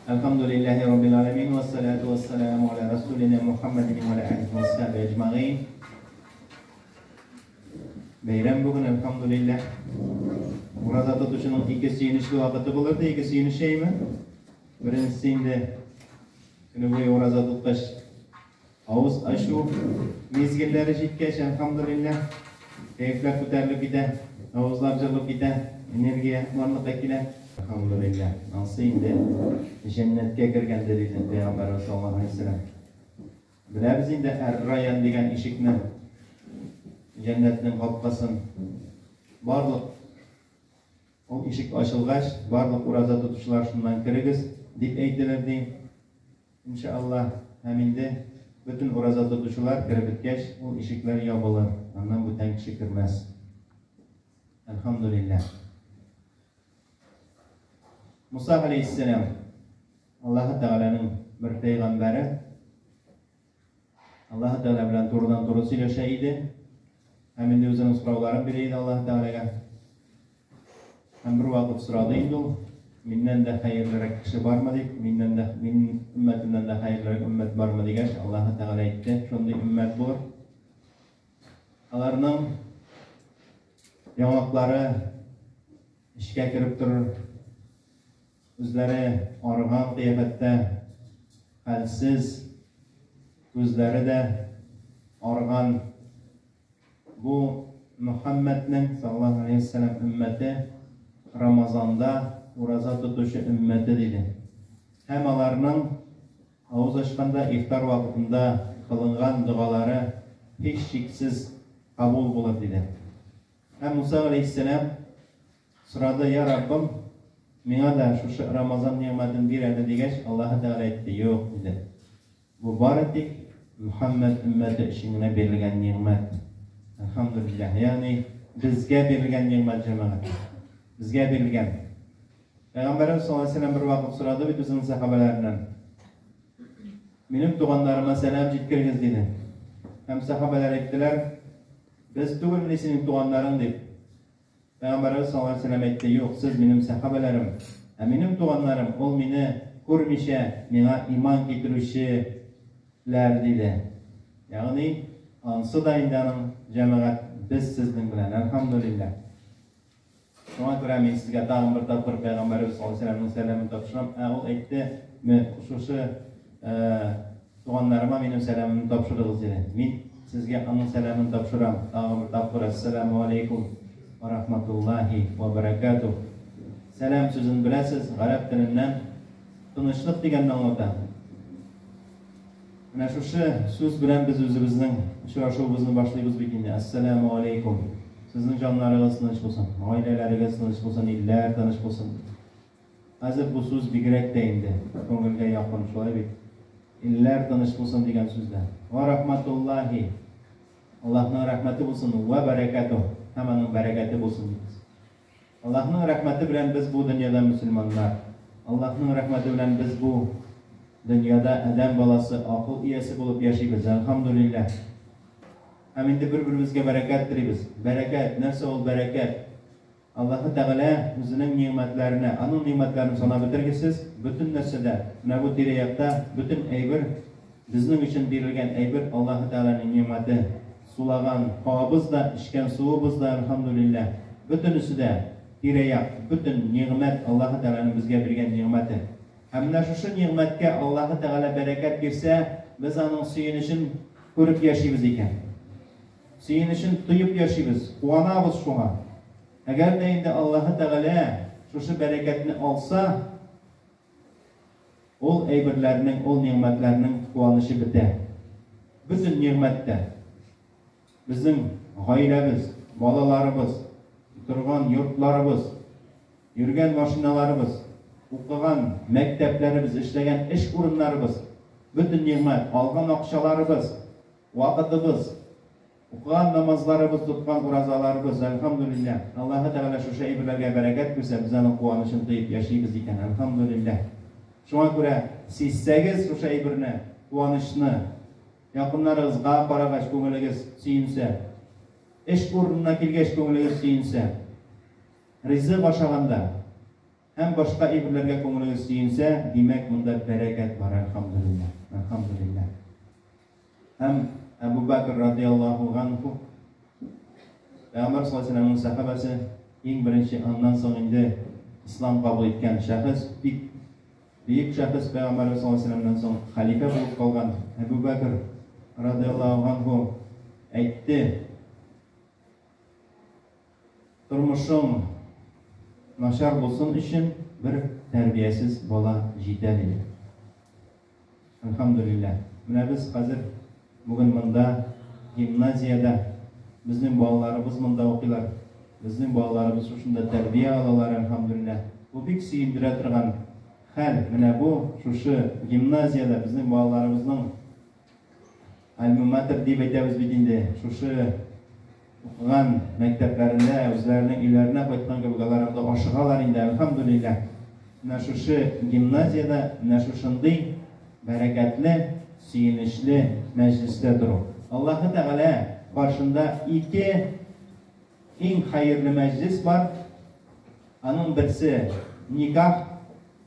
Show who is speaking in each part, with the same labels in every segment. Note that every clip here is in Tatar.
Speaker 1: Elhamdülillahi Rabbil alemin ve salatu ve selamu ala Resulina Muhammedin ve ala alihi ve sahibi ecma'in. Beyram bugün elhamdülillah. Burada tutuşunun iki siyinişli vakıtı bulurdu, iki siyinişeymi. Birincisinde günü boyu orada tutkaş. Ağız aşı mezgilleri jitkeş elhamdülillah. Keyifler kuterlik gide, ağızlarcılık gide, energiya varlık ekile. Elhamdülillah. Nasıl indi? Cennetke kirgen dedi Peygamber sallallahu aleyhi ve sellem. Biliriz indi Er-Rayyan degan eshikni, cennetning qapqasin. Barliq o eshik ochilgach, barliq roza tutuvchilar shundan kirigiz deb aytilardi. İnşallah haminde bütün roza tutuvchilar kirib bitgach, o eshiklar yopilar. Ondan bu tang kishi kirmas. Elhamdülillah. Musa aleyhisselam Allah Teala'nın bir peygamberi. Allah Teala bilen doğrudan doğru söylüşeydi. Hem de özünün soruların biriydi Allah Teala'ya. Hem bir vakit soradıydı. Mindən de hayırlı kişi var mı deyip, min ümmetimden de hayırlı ümmet var mı deyiş Allah Teala etti. Şunda ümmet bulur. Onların yanakları işe kirip durur. Gözleri argan kıyafette, halsiz, gözleri de argan. Bu Muhammed'nin sallallahu aleyhi ve sellem ümmeti Ramazan'da roza tutuşu ümmeti dedi. Hem alarının ağız açkanda iftar vakitinde kılıngan duaları hiç şiksiz kabul bulur dedi. Hem Musa aleyhisselam sırada ya Rabbim Mena da şu Ramazan nimetini bir elde digeç Allah Teala etti yok dedi. Bu baratik Muhammed ümmeti işine verilgen nimet. Elhamdülillah. Yani bizge verilgen nimet cemaat. Bizge verilgen. Peygamberimiz sallallahu aleyhi ve sellem bir vakit soradı bütün sahabelerden. Benim tuğanlarıma selam jetkirgiz dedi. Hem sahabeler ettiler. Biz tugul senin tuğanların deyip. Peygamberimiz sallallahu aleyhi ve sellem etti yok siz benim sahabelerim. Benim tuğanlarım ol beni kurmişe, bana iman getirişler dedi. Yani ansı da indanın cemaat biz sizden bilen elhamdülillah. Şuna göre ben sizge tağım bir tapır Peygamberimiz sallallahu aleyhi ve sellem'in selamını tapışıram. O etti şu tuğanlarıma benim selamını tapışırız dedi. Ben sizge onun selamını tapışıram. Tağım bir tapır. Esselamu aleyküm ve rahmetullahi ve berekatuh. Selam sözünü bilesiz, Arap dilinden tınışlık degenden anlatan. Mana şu söz bilen biz özümüzün şuraşuğumuzu başlayırız bir günde. Esselamu aleyküm. Sizin canlarınız tanış olsun, aileleriniz tanış olsun, iller tanış olsun. Hazır bu söz bir gerek deyindi. Konuya yakın şöyle bir iller tanış olsun degen sözler. Ve rahmetullahi. Allah'ın rahmeti olsun ve berekatuh. Hemen bereketi olsun. Allah'ın rahmeti bilen biz bu dünyada Müslümanlar. Allah'ın rahmeti bilen biz bu dünyada adam balası, akıl iyisi bulup yaşayız. Elhamdülillah. Hem de birbirimizge bereket dileriz. Bereket, nerse ol bereket? Allah Teala özünün nimetlerini, onun nimetlerini sana bitirgisiz. Bütün nersede, ne bu direyakta, bütün eybir, bizim için verilgen eybir Allah Teala'nın nimeti. Sulagan havamız da, içken suğumuz da elhamdülillah. Bütünüsü de direyak, bütün nimet Allah Teala'nın bizge vergen nimeti. Hem de şu nimetke Allah Teala bereket girse, biz onun suyunuşun görüp yaşayız iken. Suyunuşun duyup yaşayız, kuanabız şuna. Eğer deyinde Allah Teala şu bereketini alsa, ol eybirlerinin, ol nimetlerinin kuanışı biter. Bütün nimette. Bizim ailemiz, balalarımız, oturgan yurtlarımız, yürgen maşinalarımız, okugan mekteplerimiz, işlegen iş kurumlarımız, bütün nimet, algan akşalarımız, vakitimiz, okugan namazlarımız, tutgan urazalarımız, elhamdülillah. Allah Teala şu şeylerge bereket verse, bizden kuanışını duyup yaşayız iken, elhamdülillah. Şuna göre sizseniz şu şeylerine kuanışını, yakınlarınızga qaragaş көңілігіз сүйінсе, iş kurumuna kilgeç көңілігіз suyinse, rızık aşağında, һәм башка әйберләргә күңелегез сөенсә, димәк монда бәрәкәт бар, әлхамдулиллах. Әлхамдулиллах. Һәм Әбу Бәкр радиллаһу анһу Пәйгамбәр саллаллаһу алейһи ва сәлләмнең сахабасы иң беренче аннан соң инде ислам кабул иткән шәхес, бик бөек шәхес Пәйгамбәр саллаллаһу алейһи ва сәлләмнән соң халифа булып калган Әбу Бәкр радиллаһу анһу әйтте: тормышым начар булсын өчен бер тәрбиясез бала җитә диде. Әлхамдулиллах. Менә без хәзер бүген монда гимназиядә безнең балаларыбыз монда укыйлар. Безнең балаларыбыз шушында тәрбия алалар, әлхамдулиллах. Бу бик сөендерә торган хәл. Менә бу шушы гимназиядә безнең балаларыбызның альма-матер дип әйтәбез бит инде. Шушы укыган мәктәпләрендә, үзләренең өйләренә кайткан кебек алар анда ашыгалар инде, әлхамдулиллах. Менә шушы гимназиядә, менә шушындый бәрәкәтле, сөенечле мәҗлестә тору. Аллаһы Тәгалә каршында ике иң хәерле мәҗлес бар. Аның берсе никах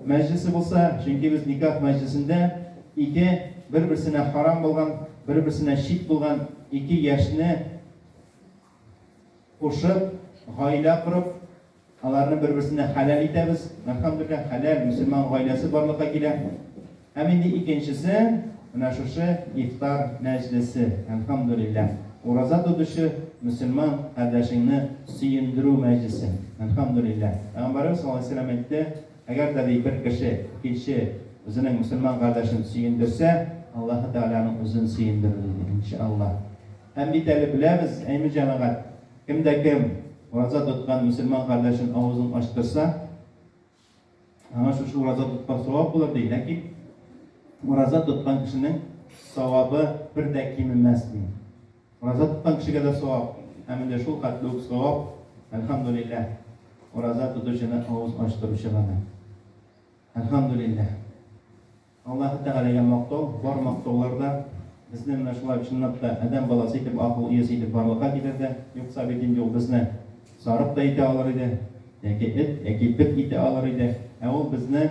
Speaker 1: мәҗлесе булса, чөнки без никах мәҗлесендә ике бер-берсенә харам булган, бер-берсенә шит булган ике яшьне кушып, гаилә корып, аларны бер-берсенә хәләл итәбез. Әлхамдулиллах, хәләл мөселман гаиләсе барлыкка килә. Һәм инде икенчесе менә шушы ифтар мәҗлесе. Әлхамдулиллах. Ураза тотучы мөселман кардәшеңне сөендерү мәҗлесе. Әлхамдулиллах. Пәйгамбәрбез саллаллаһу алейһи ва сәлләм әйтте: әгәр дә бер кеше икенче үзенең мөселман кардәшен сөендерсә, Аллаһ Тәгаләнең үзен сөендерер диде, иншааллах. Һәм бит әле беләбез, әйме җәмәгать, кемдә кем ураза тоткан мөселман кардәшен авызын ачтырса, аңа шушы ураза тоткан савап булыр ди. Ләкин ураза тоткан кешенең савабы бер дә кимемәс ди. Ураза тоткан кешегә дә савап, һәм инде шул хәтле үк савап, әлхамдулиллах, ураза тотучыны авыз ачтыручыга. Әлхамдулиллах. Аллаһ Тәгаләгә мактау, бар мактауларда безне менә шулай чынлап та адәм баласы итеп, акыл иясе итеп барлыкка китерде. Юкса бит инде ул безне сарык та итә алыр иде, яки эт, яки бит итә алыр иде. Ә ул безне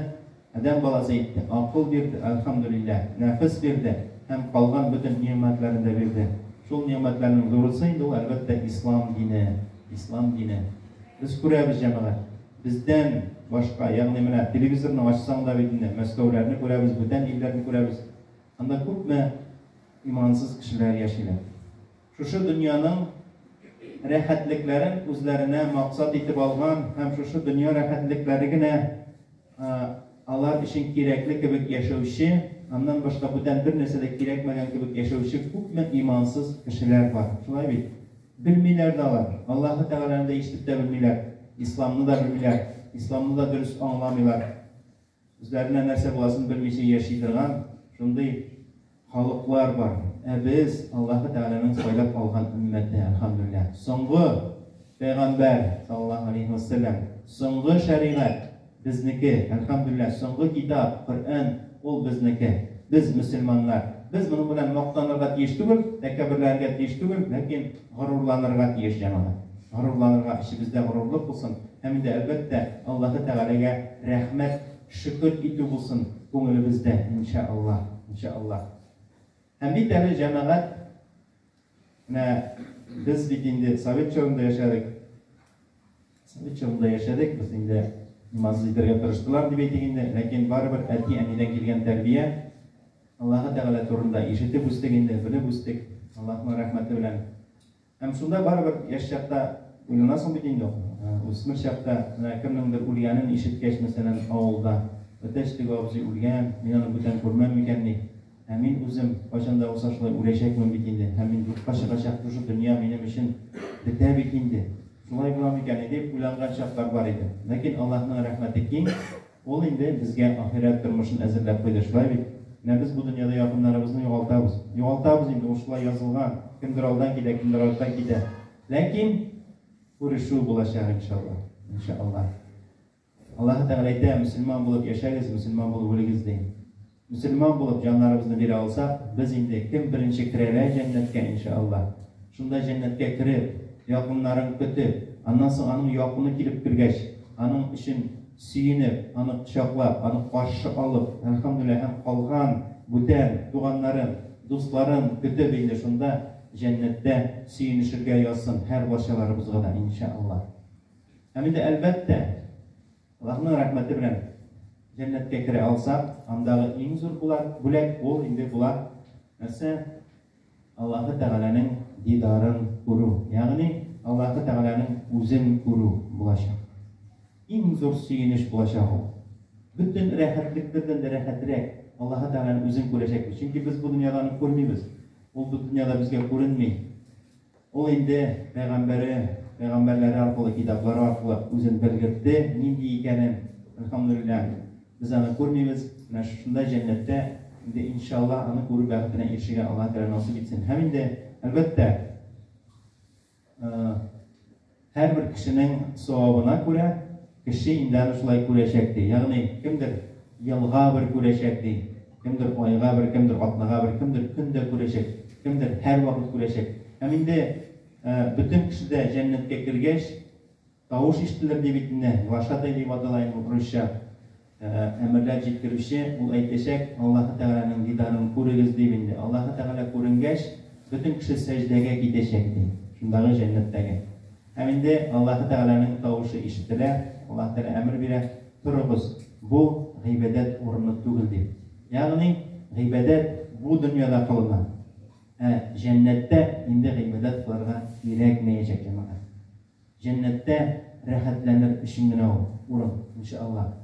Speaker 1: адәм баласы итте, акыл бирде, әлхамдулиллах, нәфес бирде, һәм калган бөтен ниъмәтләрен дә бирде. Шул ниъмәтләрнең зурысы инде ул әлбәттә ислам дине. Ислам дине. Без күрәбез җәмәгать. Бездән башка, ягъни менә телевизорны ачсаң да бит инде Мәскәүләрне күрәбез, бүтән илләрне күрәбез. Анда күпме имансыз кешеләр яшиләр. Шушы дөньяның рәхәтлекләрен үзләренә максат итеп алган һәм шушы дөнья рәхәтлекләре генә алар өчен кирәкле кебек яшәүче, аннан башка бүтән бер нәрсә дә кирәкмәгән кебек яшәүче күпме имансыз кешеләр бар. Шулай бит. Белмиләр дә алар. Аллаһы Тәгаләне дә ишетеп тә белмиләр. Исламны да белмиләр. Исламны да дөрес аңламыйлар. Үзләренә нәрсә буласын белмичә яши торган шундый халыклар бар. Ә без Аллаһы Тәгаләнең сайлап алган өммәте, әлхамдулиллах. Соңгы пәйгамбәр саллаллаһу алейһи ва сәлләм, соңгы шәригать безнеке, әлхамдулиллах, соңгы китап, Коръән, ул безнеке. Без мөселманнар. Без моның белән мактанырга тиеш түгел, тәкәбберләргә тиеш түгел, ләкин горурланырга тиеш җәмәгать. Горурланырга, ичебездә горурлык булсын. Һәм инде әлбәттә Аллаһы Тәгаләгә рәхмәт, шөкр итү булсын күңелебездә, иншааллах, иншааллах. Һәм бит әле җәмәгать, менә без бит инде Совет чорында яшәдек. Совет чорында яшәдек, без инде имансыз итәргә тырыштылар дип әйтик инде, ләкин барыбер әти-әнидән килгән тәрбия Аллаһы Тәгалә турында ишетеп үстек инде, белеп үстек, Аллаһның рәхмәте белән. Һәм шунда барыбер яшь чакта уйланасың бит инде. Үсмер чакта кемнеңдер үлгәнен ишеткәч, мәсәлән, авылда, өтәштек абзый үлгән, мин аны бүтән күрмәм микән ди. Һәм мин үзем кайчанда булса шулай үләчәкмен бит инде. Һәм мин юкка чыгачак шушы дөнья минем өчен бетә бит инде. Шулай була микән дип уйланган чаклар бар иде. Ләкин Аллаһның рәхмәте киң, ул инде безгә ахират тормышын әзерләп куйды. Шулай бит. Менә без бу дөньяда якыннарыбызны югалтабыз. Югалтабыз инде, ул шулай язылган. Кемдер алдан китә, кемдер арттан китә. Ләкин күрешү булачак иншаллах. Иншааллах. Аллаһ Тәгалә әйтә, мөселман булып яшәгез, мөселман булып үлегез ди. Мөселман булып җаннарыбызны бирә алсак, без инде кем беренче керәләр җәннәткә иншааллах. Шунда җәннәткә кереп, якыннарын көтеп, аннан соң аның якыны килеп кергәч, аның өчен сөйініп, аны құшақлап, аны қаршы алып, әлхамдулилlah, һәм қалған бүтән туганнарын, дусларын көтеп инде шунда жәннәттә сөйінішергә язсын һәр барчаларыбызга да иншаллах. Һәм инде әлбәттә Аллаһның рәхмәте белән жәннәткә керә алсак, андагы иң зур бүләк ул инде була нәрсә? Аллаһы Тәгаләнең дидарын күрү, ягъни Аллаһы Тәгаләнең үзен күрү булачак. Иң зур сөйінеш булачак ул. Бүтән рәхәтлекләрдән дә рәхәтрәк Аллаһы Тәгаләнең үзен күрәчәкбез. Чөнки без бу дөньяда аны күрмибез. Ул бу дөньяда безгә күренми. Ул инде пәйгамбәрләре аркылы, китаплары аркылы үзен белгертте, нинди икәнен. Әлхамдулиллах, без аны күрмибез. Менә шунда җәннәттә инде иншаллах аны күрү бәхетенә ирешергә Аллаһ Тәгалә насыйп итсен. Һәм инде әлбәттә һәрбер кешенең савабына күрә кеше инде аны шулай күрәчәк ди. Ягъни кемдер елга бер күрәчәк ди, кемдер айга бер, кемдер атнага бер, кемдер көндә күрәчәк, кемдер һәр вакыт күрәчәк. Һәм инде бүтән кешедә җәннәткә кергәч тавыш ишетелер дип инде Вашадай дип атала инде русча әмерләр җиткерүче, ул әйтәчәк, Аллаһы Тәгаләнең дидарын күрегез дип инде. Аллаһы Тәгалә күренгәч, бүтән кеше сәҗдәгә китәчәк ди. Шундагы җәннәттәге. Һәм инде Аллаһы Тәгаләнең тавышы ишетелә, Аллаһ Тәгалә әмер бирә, торыгыз, бу гыйбадәт урыны түгел дип. Ягъни гыйбадәт бу дөньяда кылына. Җәннәттә инде гыйбадәт кылырга кирәкмәячәк җәмәгать. Җәннәттә рәхәтләнер өчен генә ул урын, иншаллах.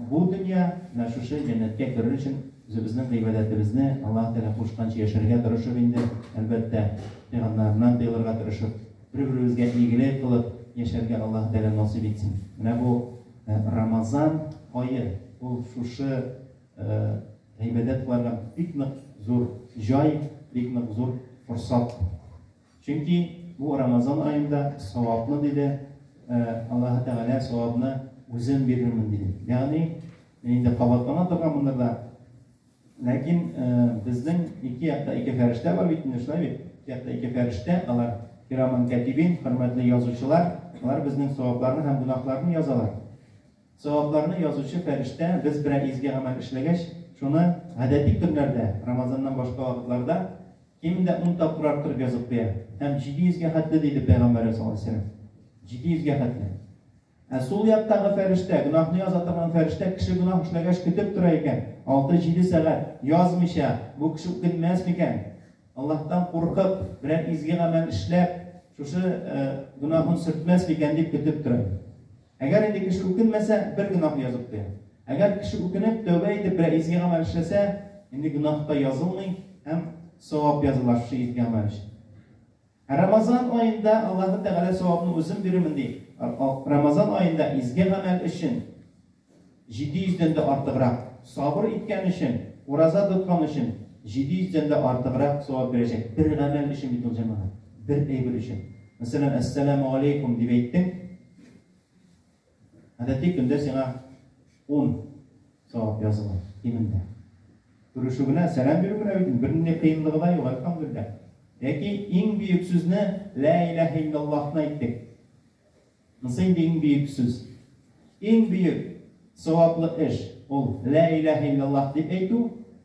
Speaker 1: Бу дөнья шушы җәннәткә керер өчен үзебезнең гыйбадәтебезне Аллаһ Тәгалә кушканча яшәргә тырышып инде, әлбәттә пәйгамбәрнән тыйлырга тырышып, бер-беребезгә игелек кылып яшәргә Аллаһ Тәгалә насыйп итсен. Менә бу Рамазан айы, ул шушы гыйбадәт кылырга бик нык зур җай, бик нык зур форсат. Чөнки бу Рамазан аенда савапны диде, Аллаһ Тәгалә савапны үзем бирермен диде. Ягъни инде кабатлана торган монда. Ләкин безнең ике якта ике фәрештә бар бит, шулай бит. Ике якта ике фәрештә, алар кираман катибин, хөрмәтле язучылар, алар безнең савапларны һәм гунахларны язалар. Савапларны язучы фәрештә без берәр изге гамәл эшләгәч, шуны гадәти көннәрдә, Рамазаннан башка вакытларда кимендә 10 тапкыр арттырып язып куя. Һәм 700-гә хәтле диде Пәйгамбәр саллаллаһу алейһи ва саллям. 700-гә хәтле. Сол яктагы фәрештә, гунахны яза торган фәрештә кеше гунах эшләгәч көтеп тора икән. 6-7 сәгать язмыйча, бу кеше үкенмәс микән? Аллаһтан куркып, берәр изге гамәл эшләп, шушы гунахын сөртмәс микән дип көтеп тора. Әгәр инде кеше үкенмәсә, бер гунах язып куя. Әгәр кеше үкенеп, тәүбә итеп, берәр изге гамәл эшләсә, инде гунахта язылмый, һәм савап языла шушы изге гамәл өчен. Рамазан аенда Аллаһ Тәгалә савапны үзем бирермен ди. Рамазан аенда изге гамәл өчен 700-дән дә артыграк, сабыр иткән өчен, ураза тоткан өчен 700-дән дә артыграк савап бирәчәк. Бер гамәл өчен бит ул җәмәгать, бер әйбер өчен. Мәсәлән, ассаламу алейкум дип әйттең. Гадәти көндә сиңа 10 савап языла кимендә. Күрешү генә, сәлам бирү генә бит, бернинди кыенлыгы да юк, әлхәмдүлилләх. Яки иң бөек сүзне ла илаһа иллаллаһны әйттек. Насый иң бөек сүз. Иң бөек саваплы эш ул ла илаһа иллаллаһ дип әйтү,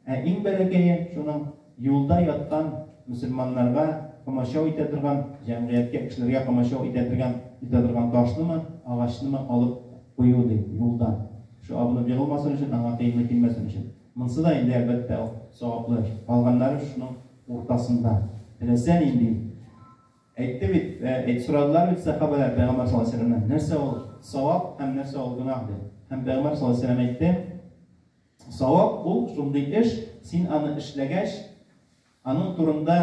Speaker 1: иң бәләкәе шуның юлда яткан мусламаннарга комачау итә торган, җәмгыятькә, кешеләргә комачау итә торган ташнымы, агачнымы алып кую ди юлдан. Шу абынып егылмасын өчен, аңа кыйынлык килмәсен өчен. Монсы да инде әлбәттә саваплы. Калганнары шуның уртасында. Теләсән инде. Әйтте бит, сорадылар бит сахабалар Пәйгамбәр саллаллаһу алейһи ва саллямнан, нәрсә ул савап һәм нәрсә ул гунах дип. Һәм Пәйгамбәр саллаллаһу алейһи ва саллям әйтте, савап ул шундый эш, син аны эшләгәч, аның турында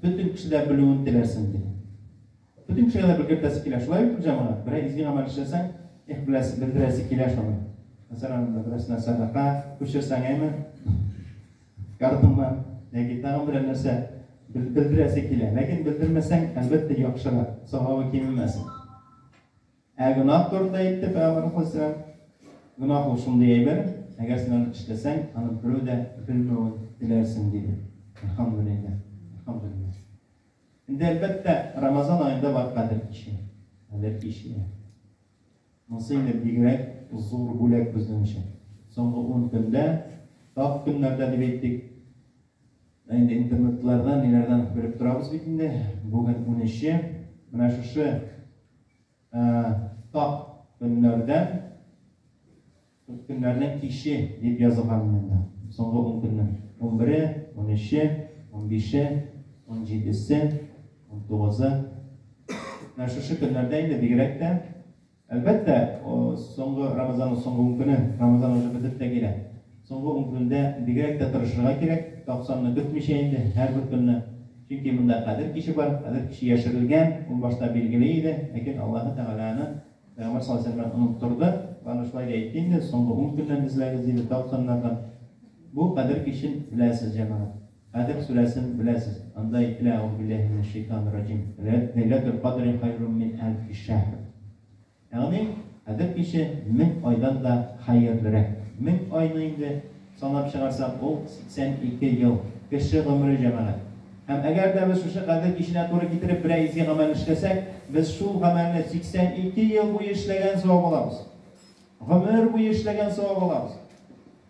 Speaker 1: бүтән кешеләр белүен теләрсең диде. Бүтән кешеләр белгертәсе килә, шулай бит җәмәгать. Берәр изге гамәл эшләсәң, белдерәсе килә шуны. Мәсәлән, берәрсенә садака күчерсәң әйме, картыңнан, яки тагын берәр нәрсә bildirəsi kilə. Lakin bildirməsən, əlbəttə yaxşılar. Savabı kemilməsin. Günah turunda etdi Peyğəmbər sallallahu günah olsun deyə bilər. Əgər sən onu işləsən, onu birə də bilməyin dilərsən dedi. Elhamdülillah. Elhamdülillah. İndi əlbəttə Ramazan ayında var qədir kişi. Qədir kişi. Monsinda bigrak zor bo'lak bizning uchun. So'nggi 10 kunda, toq kunlarda deb aytdik. Endi internetlardan, nelardan ko'rib turamiz bitindi. Bugun 13, mana shu toq kunlardan kishi deb yozilgan menda. So'nggi 10 kundan 11, 13, 15, 17, 19. Mana shu kunlarda endi bigrakda albatta so'nggi Ramazonning so'nggi 10 kuni, Ramazon o'zi bitib keladi. So'nggi 10 kunda bigrakda turishga kerak. 90ni kutmish endi har bir kunni. Chunki bunda qadr kishi bor, qadr kishi yashirilgan, u boshda belgili edi, lekin Alloh taolani Payg'ambar sollallohu alayhi vasallam unuttirdi. Va shulay aytdingda, so'nggi 10 kundan bizlarga ziyrat 90lardan bu qadr kishin bilasiz jamoat. Qadr surasini bilasiz. Unda aytiladi: "Billahi minash shaytonir rojim. Laylatul qadri xayrun min alf shahr." Ya'ni qadr kishi 1000 oydan da xayrliroq. 1000 oyni endi sanab chiqarsak, o 82 yil kishi umri jamoat. Ham agarda biz shu qadr kishini to'g'ri keltirib bir izga amal ishlasak, biz shu amalni 82 yil bo'yi ishlagan savob olamiz. Umr bo'yi ishlagan savob olamiz.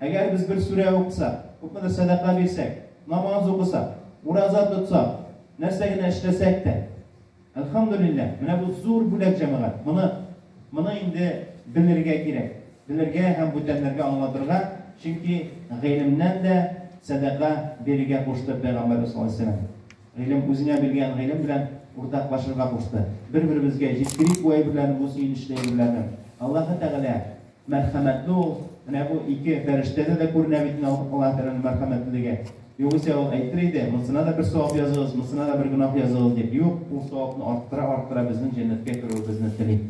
Speaker 1: Agar biz bir sura o'qisak, ko'pmada sadaqa bersak, namoz o'qisak, ro'za tutsak, narsagini ishlasak-da, alhamdulillah, mana bu zo'r bo'lak jamoat. Buni endi bilirga kerak. Bilirga ham butanlarga anglatirgan, chunki g'ilmdan da sadaqa berga qo'shdi Payg'ambar sollallohu alayhi vasallam. Ilm o'zingga bilgan ilm bilan o'rtoqlashishga qo'shdi. Bir-birimizga yetkazib qo'yiblarni bu ishlaydilarni. Alloh taolo marhamatli, mana bu ikki farishtada da ko'rinadi Alloh taolaning marhamatliligi. Yo'qsa u aytirdi, "Munsina da bir savob yozasiz, munsina da bir gunoh yozasiz" deb. Yo'q, u savobni orttira bizning jannatga kirishimizni tilaydi.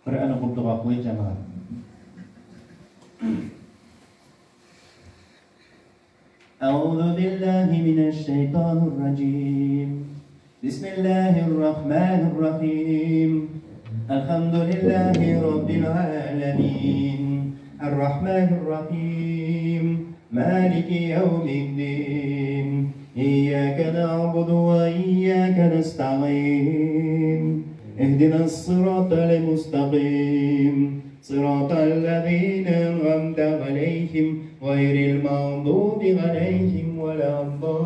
Speaker 1: Qur'onni o'qib qo'y jamoat. أعوذ بالله من الشيطان الرجيم. بسم الله الرحمن الرحيم. الحمد لله رب العالمين. الرحمن الرحيم. مالك يوم الدين. إياك نعبد وإياك نستعين. اهدنا الصراط المستقيم. صراط الذين أنعمت عليهم غير المغضوب عليهم ولا الضالين.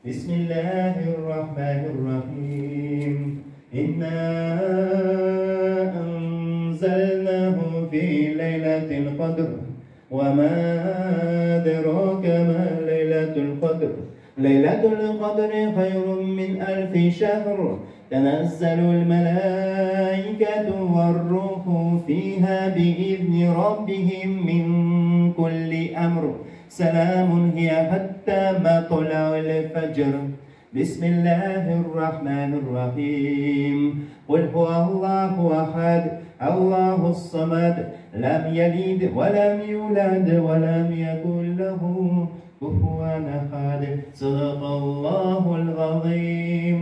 Speaker 1: بسم الله الرحمن الرحيم. إنا أنزلناه في ليلة القدر وما أدراك ما ليلة القدر. ليلة القدر خير من 1000 شهر. تنزل الملائكة والروح فيها بإذن ربهم من كل أمر. سلام هي حتى مطلع الفجر. بسم الله الرحمن الرحيم. قل هو الله أحد الله الصمد لم يلد ولم يولد ولم يكن له كفوا أحد. صدق الله العظيم.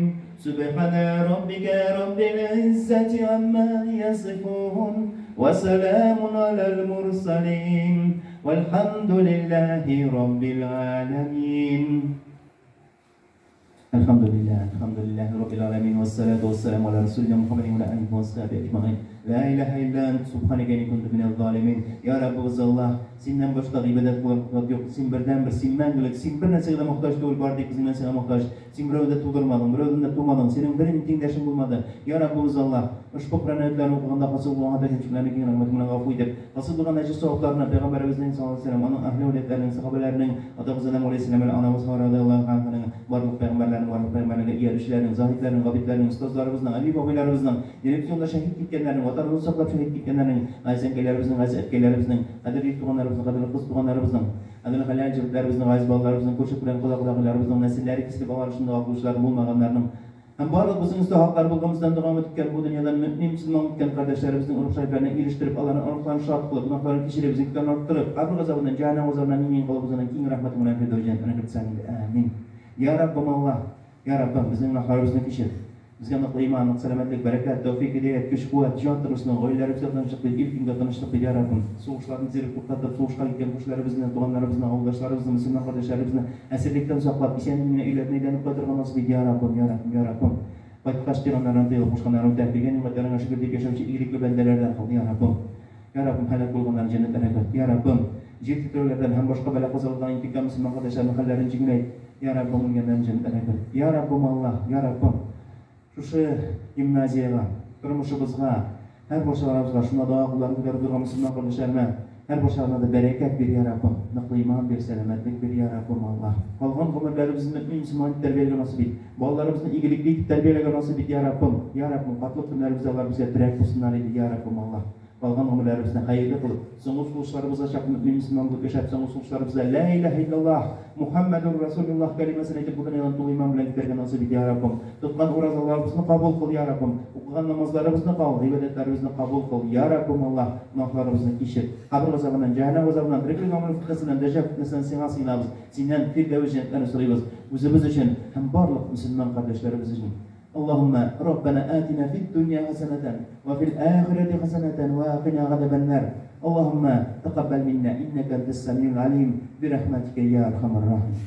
Speaker 1: سبحان ربك رب العزة عما يصفون وسلام على المرسلين والحمد لله رب العالمين. الحمد لله رب العالمين والصلاة والسلام على رسولنا محمد وعلى آله وصحبه أجمعين. La ilahe illa ent subhaneke inni kuntu minel zalimin. Ya Rabbimiz Allah, senden başka ibadet yok. Sen birden bir sinmen gülük. Sen bir nesine muhtaç değil bardik bizim nesine muhtaç. Sen birevde tuğdurmadın, birevde tuğmadın. Senin birin tengdeşin bulmadı. Ya Rabbimiz Allah, ushbu Qur'on oyatlarini o'qiganda hosil bo'lgan xatolarni keng rahmatingdan afv etib, hosil bo'lgan najis savoblarni Payg'ambarimizning sollallohu alayhi vasallam, uning ahli avliyotlarining, sahobalarining, ota-onamiz alayhi vasallam, onamiz radhiyallohu anhuning, barliq payg'ambarlarning, erishlarning, zohidlarning, g'obitlarning, ustozlarimizning, ali bobilarimizning, yirik yo'lda shahid ketganlarning, vatanimizni saqlab shahid ketganlarning, aziz akalarimizning, aziz akalarimizning, qadrli tug'anlarimizning, qadrli qiz tug'anlarimizning, qadrli halal jirlarimizning, aziz bolalarimizning, qo'shib bilan quloqlarimizning, nasllari kesilib olishini o'quvchilarning bo'lmaganlarning hem barlık bizim istihaklar bulgamızdan devam etken bu dünyadan mümin Müslüman etken kardeşlerimizin oruç sahiplerine iliştirip Allah'ın oruçlarını şart kılıp, günahlarını kişileri ziklerini arttırıp, kabir gazabından, cehennem gazabından, minyin kolumuzdan, king rahmetinden fedor cennetine kırtsanıydı. Amin. Ya Rabbim Allah, Ya Rabbim bizim günahlarımızdan kişir. Bizga ныклы иман, сәламәтлек, бәрәкәт, тәүфик, һидаят, көч, куәт, җан тынычлыгы, гаиләләребезгә тынычлык, ил көнгә тынычлык бир, я Раббым. Сугышларны зирек туктатып, сугышка киткән күршеләребезне, туганнарыбызны, авылдашларыбызны, мөселман кардәшләребезне әсирлектән саклап, исән-имин өйләренә әйләнеп кайтырга насыйп ит, я Раббым, я Раббым, я Раббым. Кайткач тираннардан тыелып, кушканнардан тәкъдигән нигъмәтләреңә шөкер дип яшәүче игелекле бәндәләрдән кыл, я Раббым. Ya Rabbim, helak bulganların cennetlere göt. Ya Rabbim, jet titrölerden hem başka bela kazalıdan intikam Müslüman kardeşlerin hallerini cingileyt. Ya Rabbim, onların cennetlere göt. Ya Rabbim Allah, Ya Rabbim, şu gimnaziyaga, turmuşubuzga, her boşlarımızga, şuna dua kullarını gördüğü Müslüman kardeşlerine, her boşlarına da bereket bir Ya Rabbim, naklı iman bir, selametlik bir Ya Rabbim Allah. Kalgan ömürlerimizin mümin Müslüman terbiyeliğe nasip et. Bağlarımızın iyilikli terbiyeliğe nasip et Ya Rabbim. Ya Rabbim, katlı günlerimizde Allah bize direkt bulsunlar idi Ya Rabbim Allah. Kalgan ömürlerimizden hayırlı kılıp, sonuç sonuçlarımıza şaklı mümin Müslümanlık yaşayıp, sonuç sonuçlarımıza La ilahe illallah, Muhammedun Resulullah kelimesini aytıp buradan yalan iman bilen gitlerge nasip et Ya Rabbim. Tutkan urazalarımızını kabul kıl Ya Rabbim. Okugan namazlarımızını kabul, ibadetlerimizni kabul kıl Ya Rabbim Allah. Günahlarımızı kişir. Kabir gazabından, cehennem gazabından, direklik amel fitnesinden, deccal fitnesinden sana sığınabız. Senden firdevs cennetlerini sırayız. Özümüz için hem barlık Müslüman kardeşlerimiz için. اللهم ربنا آتنا في الدنيا حسنة وفي الآخرة حسنة وقنا عذاب النار اللهم تقبل منا إنك أنت السميع العليم برحمتك يا أرحم الراحمين.